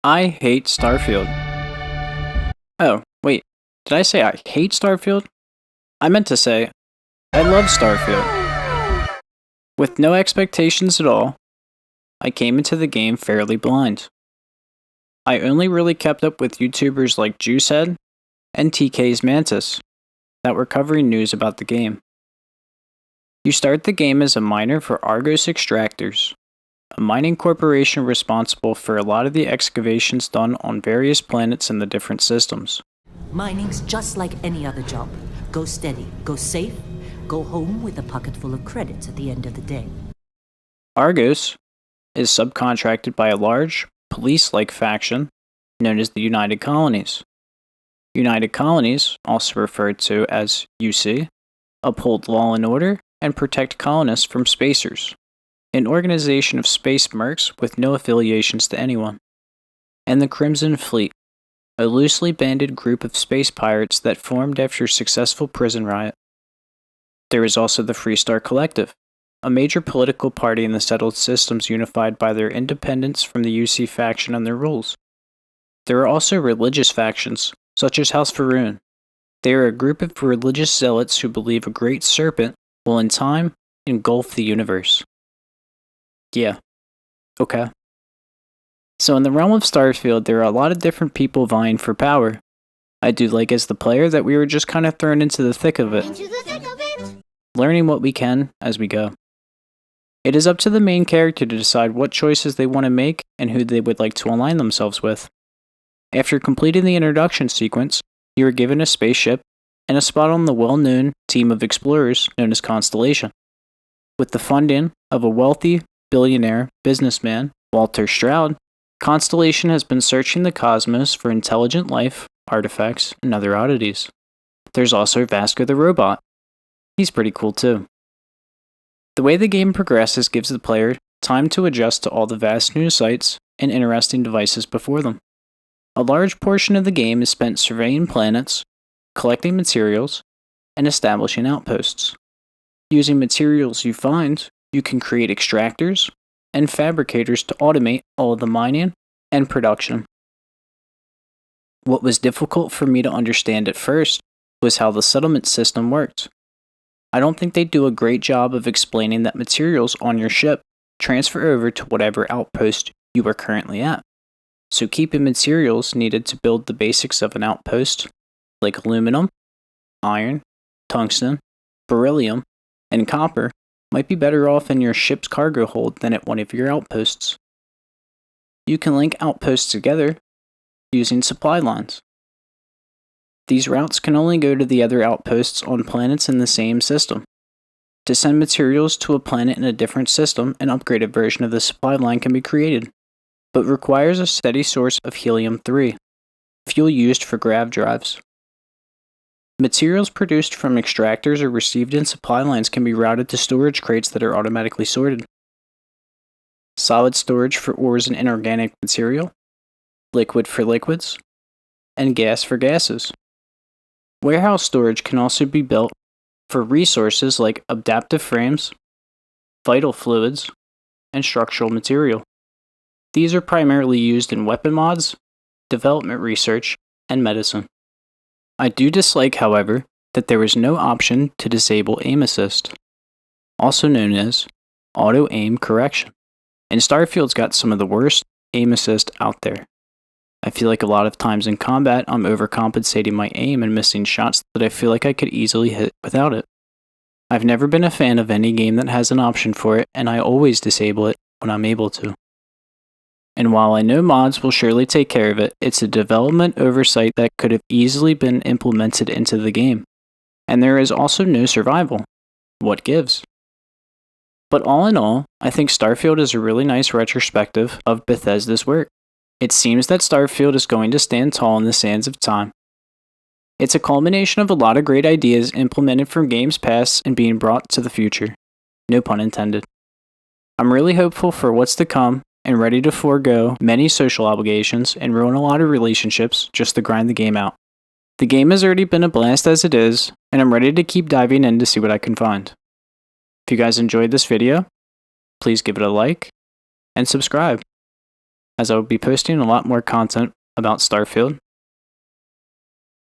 I hate Starfield. Oh, wait. Did I say I hate Starfield? I meant to say, I love Starfield. With no expectations at all, I came into the game fairly blind. I only really kept up with YouTubers like JuiceHead and TK's Mantis that were covering news about the game. You start the game as a miner for Argos Extractors, a mining corporation responsible for a lot of the excavations done on various planets in the different systems. Mining's just like any other job. Go steady, go safe, go home with a pocket full of credits at the end of the day. Argos is subcontracted by a large, police-like faction known as the United Colonies. United Colonies, also referred to as UC, uphold law and order and protect colonists from spacers, an organization of space mercs with no affiliations to anyone. And the Crimson Fleet, a loosely banded group of space pirates that formed after a successful prison riot. There is also the Freestar Collective, a major political party in the settled systems unified by their independence from the UC faction and their rules. There are also religious factions, such as House Faroon. They are a group of religious zealots who believe a great serpent will in time engulf the universe. Yeah. Okay. So in the realm of Starfield, there are a lot of different people vying for power. I do like as the player that we were just kind of thrown into the thick of it, learning what we can as we go. It is up to the main character to decide what choices they want to make and who they would like to align themselves with. After completing the introduction sequence, you are given a spaceship and a spot on the well-known team of explorers known as Constellation. With the funding of a wealthy billionaire businessman, Walter Stroud, Constellation has been searching the cosmos for intelligent life, artifacts, and other oddities. There's also Vasco the robot. He's pretty cool too. The way the game progresses gives the player time to adjust to all the vast new sights and interesting devices before them. A large portion of the game is spent surveying planets, collecting materials, and establishing outposts. Using materials you find, you can create extractors and fabricators to automate all of the mining and production. What was difficult for me to understand at first was how the settlement system worked. I don't think they do a great job of explaining that materials on your ship transfer over to whatever outpost you are currently at. So keeping materials needed to build the basics of an outpost, like aluminum, iron, tungsten, beryllium, and copper, might be better off in your ship's cargo hold than at one of your outposts. You can link outposts together using supply lines. These routes can only go to the other outposts on planets in the same system. To send materials to a planet in a different system, an upgraded version of the supply line can be created, but requires a steady source of helium-3, fuel used for grav drives. Materials produced from extractors or received in supply lines can be routed to storage crates that are automatically sorted. Solid storage for ores and inorganic material, liquid for liquids, and gas for gases. Warehouse storage can also be built for resources like adaptive frames, vital fluids, and structural material. These are primarily used in weapon mods, development research, and medicine. I do dislike, however, that there is no option to disable aim assist, also known as auto aim correction. And Starfield's got some of the worst aim assist out there. I feel like a lot of times in combat, I'm overcompensating my aim and missing shots that I feel like I could easily hit without it. I've never been a fan of any game that has an option for it, and I always disable it when I'm able to. And while I know mods will surely take care of it, it's a development oversight that could have easily been implemented into the game. And there is also no survival. What gives? But all in all, I think Starfield is a really nice retrospective of Bethesda's work. It seems that Starfield is going to stand tall in the sands of time. It's a culmination of a lot of great ideas implemented from games past and being brought to the future. No pun intended. I'm really hopeful for what's to come and ready to forego many social obligations and ruin a lot of relationships just to grind the game out. The game has already been a blast as it is, and I'm ready to keep diving in to see what I can find. If you guys enjoyed this video, please give it a like and subscribe. as I will be posting a lot more content about Starfield